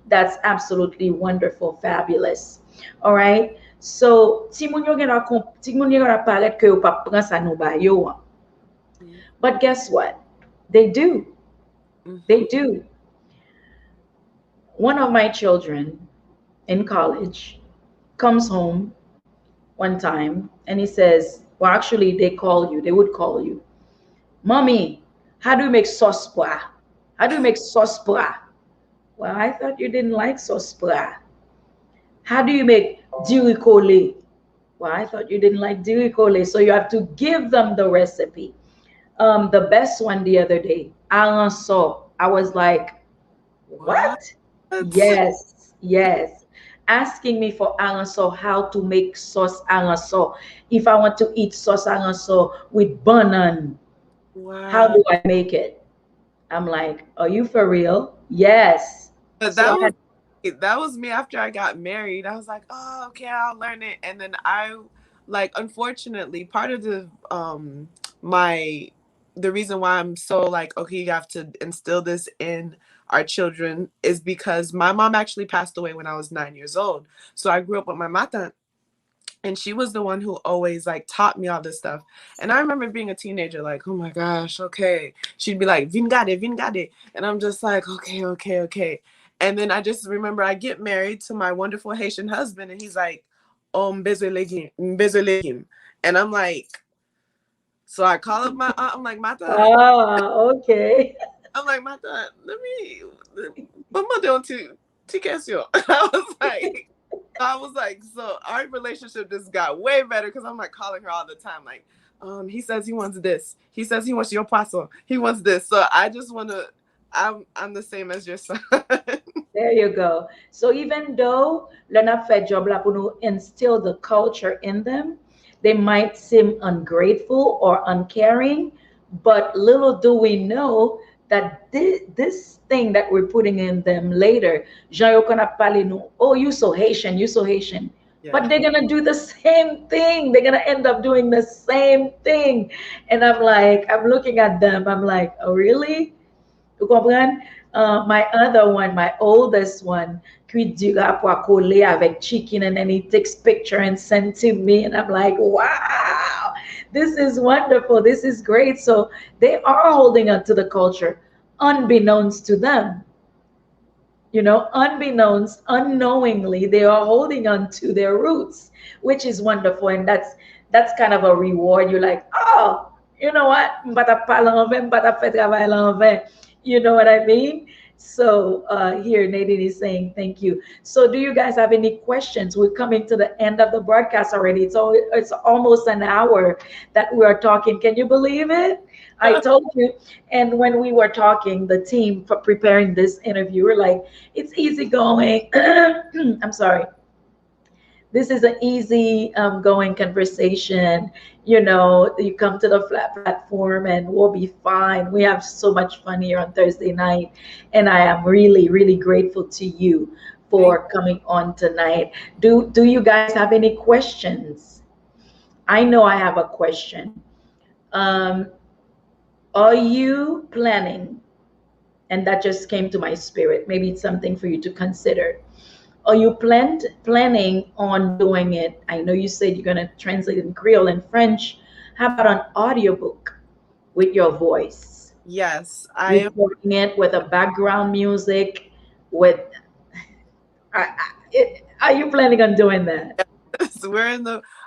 That's absolutely wonderful, fabulous. All right. So, ti moun yo gen a ti moun yo gen a paret ke yo pa pran sa nou ba yo an. But guess what? They do. They Mhm. do. One of my children in college comes home one time and he says, well, actually, they call you. They would call you. Mommy, how do you make sauce pois? How do you make sauce pois? Well, I thought you didn't like sauce pois. How do you make diricole? Well, I thought you didn't like diricole. So you have to give them the recipe. The best one the other day, alanso. I was like, What? what? Yes, yes. Asking me for alanso, how to make sauce alanso. If I want to eat sauce alanso with banan, how Wow. do I make it? I'm like, are you for real? Yes. But So I had, that was me after I got married. I was like, oh, okay, I'll learn it. And then I like unfortunately part of my the reason why I'm so like, okay, you have to instill this in our children is because my mom actually passed away when I was 9 years old. So I grew up with my mata and she was the one who always like taught me all this stuff. And I remember being a teenager like, oh my gosh, okay, she'd be like vingade vingade, and I'm just like, okay, okay, okay. And then I just remember I get married to my wonderful Haitian husband and he's like, oh, mbezo legim. And I'm like, so I call up my aunt, I'm like, mata, okay. I'm like, mata, let me what am I doing to question. I was like, so our relationship just got way better because I'm like calling her all the time. Like, he says he wants this. He says he wants your poisson. He wants this. So I just want to. I'm the same as your son. There you go. So even though Lena Fed job la pour nous instill the culture in them, they might seem ungrateful or uncaring, but little do we know that this thing that we're putting in them later, Jean yo kana pale nou, oh, you so Haitian, you so Haitian. But Yeah. they're gonna do the same thing. They're gonna end up doing the same thing. And I'm like, I'm looking at them, I'm like, oh really? You comprend? My other one, my oldest one, cuit du gras pois collé avec chicken, and then he takes picture and send to me, and I'm like, wow, this is wonderful, this is great. So they are holding on to the culture unbeknownst to them, unbeknownst, unknowingly, they are holding on to their roots, which is wonderful. And that's kind of a reward. You're like, oh, you know what? M'bata pa l'envers, m'bata fait travail l'envers. You know what I mean? So here, Nadine is saying thank you. So do you guys have any questions? We're coming to the end of the broadcast already. It's almost an hour that we are talking. Can you believe it? I told you. And when we were talking, the team for preparing this interview, we're like, it's easy going. I'm sorry. This is an easy going conversation. You come to the flat platform and we'll be fine. We have so much fun here on Thursday night. And I am really, really grateful to you for coming on tonight. Do you guys have any questions? I know I have a question. Are you planning, and that just came to my spirit, maybe it's something for you to consider. Are you planning on doing it? I know you said you're going to translate in Creole and French. How about an audiobook with your voice? Yes, I am. Recording it with a background music. With, are you planning on doing that?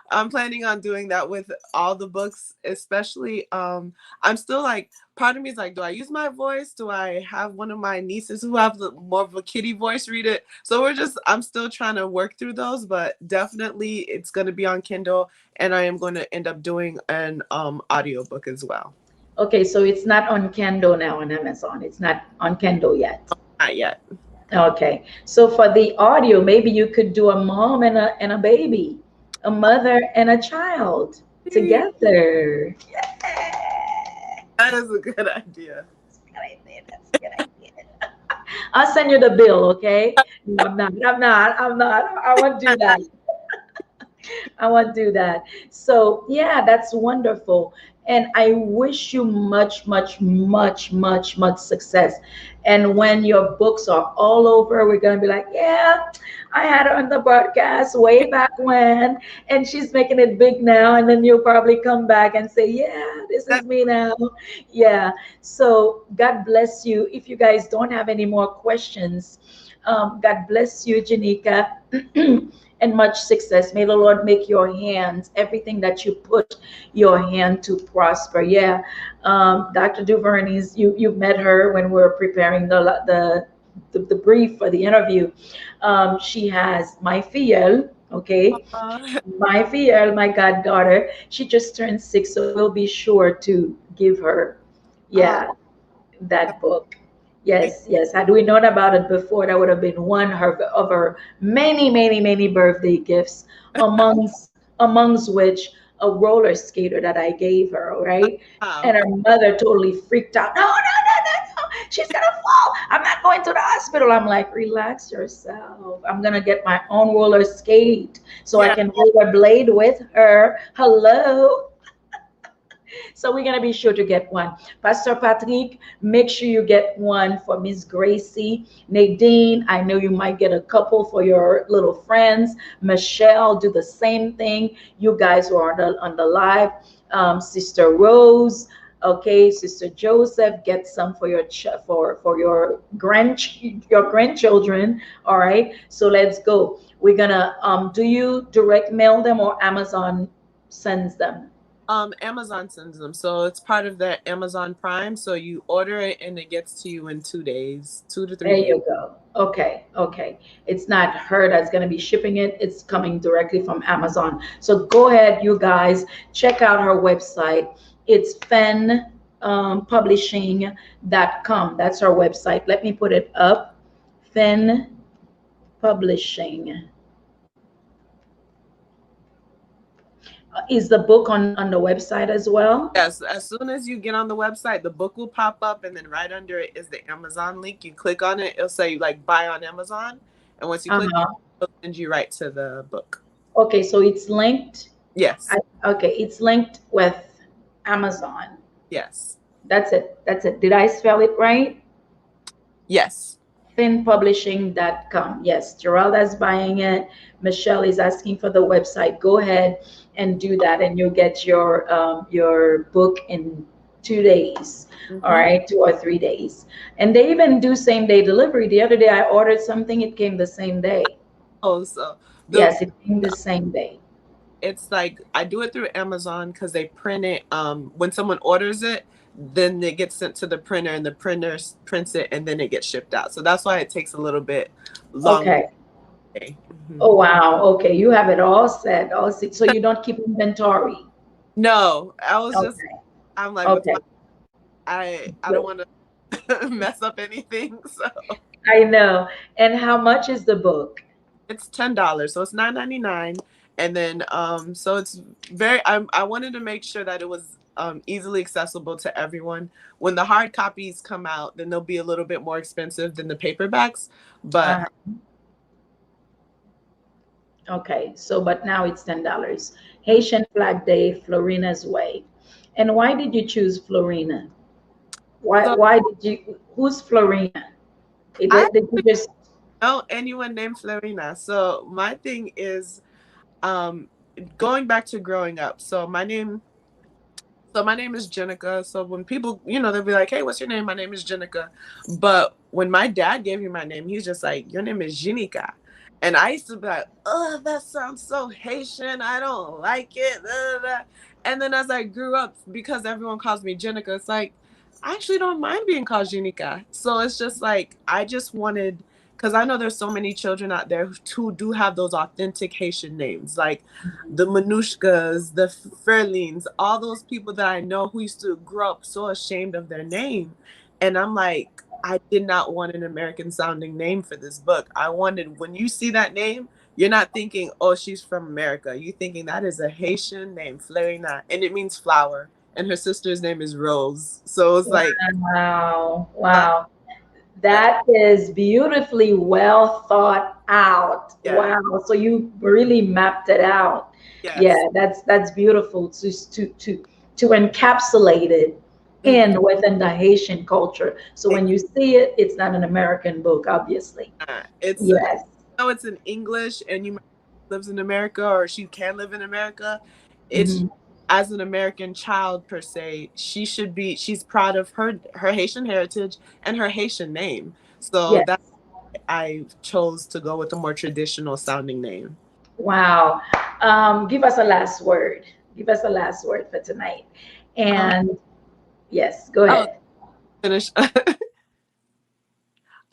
I'm planning on doing that with all the books, especially I'm still like, part of me is like, do I use my voice? Do I have one of my nieces who have more of a kitty voice read it? So I'm still trying to work through those, but definitely it's going to be on Kindle, and I am going to end up doing an audiobook as well. Okay, so it's not on Kindle now on Amazon. It's not on Kindle yet. Not yet. Okay, so for the audio, maybe you could do a mom and a baby, a mother and a child together. Yeah. That is a good idea. That's a good idea. I'll send you the bill, okay? No, I'm not. I won't do that. I won't do that. So yeah, that's wonderful. And I wish you much, much, much, much, much success. And when your books are all over, we're gonna be like, yeah, I had her on the broadcast way back when, and she's making it big now. And then you'll probably come back and say, yeah, this is me now. Yeah. So God bless you. If you guys don't have any more questions, God bless you, Janika. And much success. May the Lord make your hands, everything that you put your hand to prosper. Yeah, Dr. Duvernay's, you met her when we were preparing the brief for the interview. She has my fille, okay, my fille, my goddaughter. She just turned 6, so we'll be sure to give her, yeah, that book. Yes, yes. Had we known about it before, that would have been one of her many, many, many birthday gifts, amongst which a roller skater that I gave her, all right? And her mother totally freaked out. No, no, no, no, no. She's gonna fall. I'm not going to the hospital. I'm like, relax yourself. I'm gonna get my own roller skate so I can rollerblade with her. Hello. So we're going to be sure to get one. Pastor Patrick, make sure you get one for Miss Gracie. Nadine, I know you might get a couple for your little friends. Michelle, do the same thing. You guys who are on the live. Sister Rose, okay. Sister Joseph, get some for your for your grandchildren. All right. So let's go. We're gonna do you direct mail them or Amazon sends them? Amazon sends them, so it's part of the Amazon Prime. So you order it and it gets to you in 2 days, 2 to 3 days. There you go. Okay, okay. It's not her that's going to be shipping it. It's coming directly from Amazon. So go ahead, you guys, check out her website. It's fenpublishing.com. That's our website. Let me put it up. Fen Publishing. Is the book on the website as well? Yes, as soon as you get on the website, the book will pop up, and then right under it is the Amazon link. You click on it, it'll say like buy on Amazon, and once you click, it'll send you right to the book. Okay, so it's linked. Yes. Okay, it's linked with Amazon. Yes. That's it. That's it. Did I spell it right? Yes. thinpublishing.com. Yes, Geralda's buying it. Michelle is asking for the website. Go ahead and do that, and you'll get your book in 2 days. All Mm-hmm. right, 2 or 3 days. And they even do same day delivery. The other day I ordered something, it came the same day. Oh, so the Yes, it came the same day. it's like I do it through Amazon because they print it. When someone orders it, then it gets sent to the printer, and the printer prints it, and then it gets shipped out. So that's why it takes a little bit longer. Okay. Mm-hmm. Oh wow. Okay, you have it all set, all set. So you don't keep inventory. No, I was just Okay. I'm like with my Okay. I don't Good. want to mess up anything, so I know. And how much is the book? it's $10, so it's $9.99, and then so it's very. I wanted to make sure that it was easily accessible to everyone. When the hard copies come out, then they'll be a little bit more expensive than the paperbacks, but Uh, okay. So, but now it's $10. Haitian Flag Day, Florina's Way. And why did you choose Florina? Why? so Why did you? Who's Florina? I Did you just? don't know anyone named Florina. So my thing is um going back to growing up. So my name is Jenica. So when people, they'll be like, "Hey, what's your name?" My name is Jenica. But when my dad gave me my name, he's just like, "Your name is Jenica." And I used to be like, "Oh, that sounds so Haitian. I don't like it." Da, da, da. And then as I grew up, because everyone calls me Jenica, it's like I actually don't mind being called Jenica. So it's just like I just wanted, because I know there's so many children out there who do have those authentic Haitian names, like the Manushkas, the Ferlins, all those people that I know who used to grow up so ashamed of their name. And I'm like, I did not want an American sounding name for this book. I wanted, when you see that name, you're not thinking, oh, she's from America. You're thinking that is a Haitian name, Fleurina, and it means flower. And her sister's name is Rose. So it's like, Wow. that, Wow. that That is beautifully well thought out. yeah, Wow. So you really mapped it out. Yeah, yes. that's beautiful to encapsulate it Mhm. in within the Haitian culture. So when you see it, it's not an American book, obviously. It's Yes. know it's in English and you might lives in America or she can live in America. It's Mhm. as an American child per se, she's proud of her Haitian heritage and her Haitian name. So Yes. that I chose to go with a more traditional sounding name. Wow. Give us a last word. Give us a last word for tonight. Uh, And yes, go oh, ahead. finish.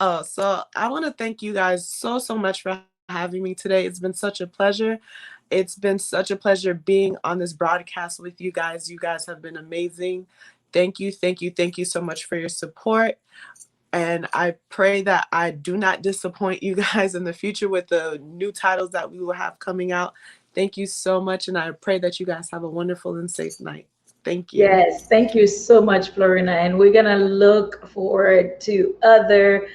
Oh, so I want to thank you guys so much for having me today. It's been such a pleasure. It's been such a pleasure being on this broadcast with you guys. You guys have been amazing. Thank you so much for your support. And I pray that I do not disappoint you guys in the future with the new titles that we will have coming out. Thank you so much. And I pray that you guys have a wonderful and safe night. Thank you. Yes, thank you so much, Florina. And we're gonna look forward to other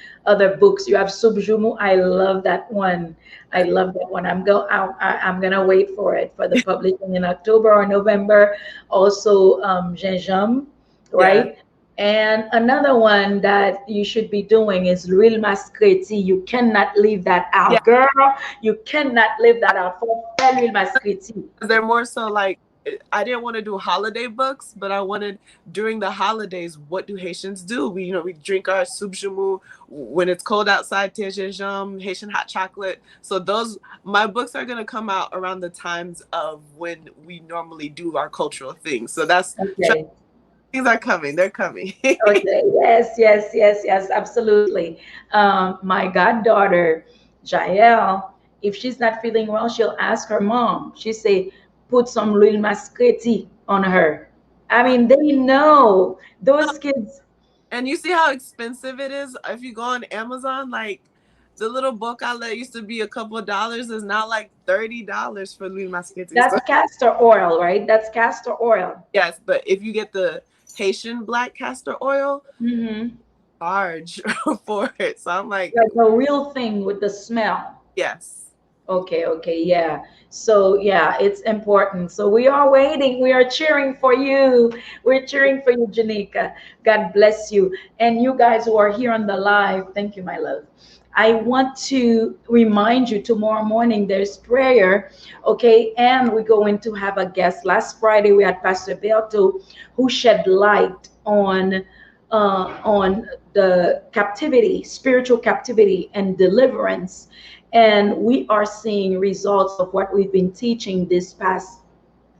books. You have Subjumu. I love that one. I love that one. I'm gonna wait for it for the publishing in October or November. Also, Gingembre, Yeah. right? And another one that you should be doing is Real Mascreti. You cannot leave that Yeah. out, girl. You cannot leave that out. For Real Mascreti. They're more so like I didn't want to do holiday books, but I wanted during the holidays, what do Haitians do? We drink our soup joumou when it's cold outside, thé gingembre, Haitian hot chocolate. So those my books are gonna come out around the times of when we normally do our cultural things. So that's Okay. things are coming. They're coming. Okay, yes, yes, yes, yes, absolutely. My goddaughter, Jael, if she's not feeling well, she'll ask her mom. She say, put some Louis Mascreti on her. I mean, they know those kids. And you see how expensive it is if you go on Amazon. Like the little book I let used to be a couple of dollars is now like $30 for Louis Masquetti. So That's castor oil, right? That's castor oil. yes, but if you get the Haitian black castor oil, Hmm. charge for it. So I'm like, Like the real thing with the smell. yes. Okay, okay, yeah. So, yeah, it's important. So, we are waiting. We are cheering for you. We're cheering for you, Janika. God bless you. And you guys who are here on the live, thank you, my love. I want to remind you tomorrow morning there's prayer, okay? And we're going to have a guest. Last Friday, we had Pastor Berto who shed light on the captivity, spiritual captivity, and deliverance. And we are seeing results of what we've been teaching this past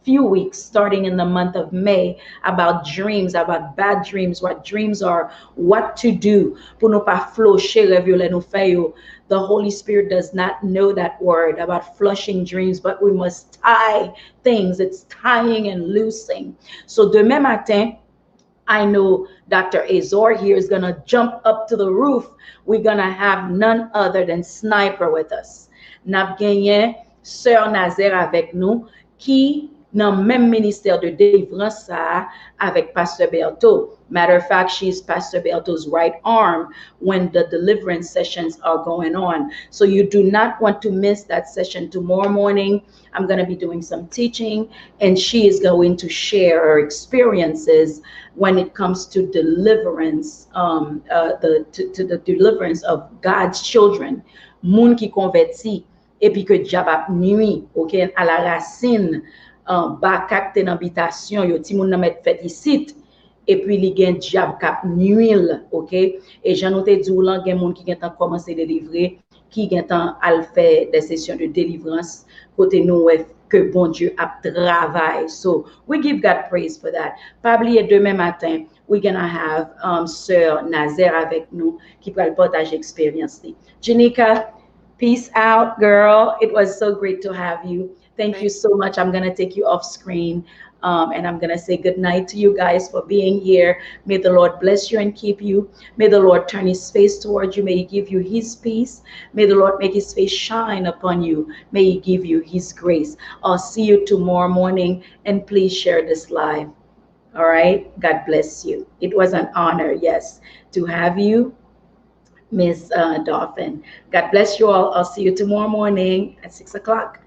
few weeks, starting in the month of May, about dreams, about bad dreams, what dreams are, what to do. Pour ne pas flusher, violer nos failles. The Holy Spirit does not know that word about flushing dreams, but we must tie things. It's tying and loosing. So demain matin, I know Dr. Azor here is going to jump up to the roof. We're going to have none other than Sniper with us. N'a gagné Sœur Nazaire avec nous qui dans le même ministère de délivrance ça avec Pasteur Berto. Matter of fact, she's Pastor Berto's right arm when the deliverance sessions are going on. So you do not want to miss that session tomorrow morning. I'm going to be doing some teaching, and she is going to share her experiences when it comes to deliverance, to the deliverance of God's children, moun qui converti, et puis que diable nuit, ok, à la racine, bakak ten habitation, yo ti moun nan met fait ici, et puis li gen diable kap nuil, ok, et j'en noté dit ou lan gen moun qui gen tan commencé délivrer, qui gen tan al fait des sessions de délivrance, côté nous que bon Dieu a travaillé. So we give God praise for that. Pas oublier demain matin, we're gonna have Sœur Nazaire avec nous qui va partager expérience. Janika, peace out, girl. It was so great to have you. Thank you so much. I'm gonna take you off screen. And I'm going to say good night to you guys for being here. May the Lord bless you and keep you. May the Lord turn his face towards you. May he give you his peace. May the Lord make his face shine upon you. May he give you his grace. I'll see you tomorrow morning, and please share this live. All right. God bless you. It was an honor, yes, to have you, Miss Dolphin. God bless you all. I'll see you tomorrow morning at 6 o'clock.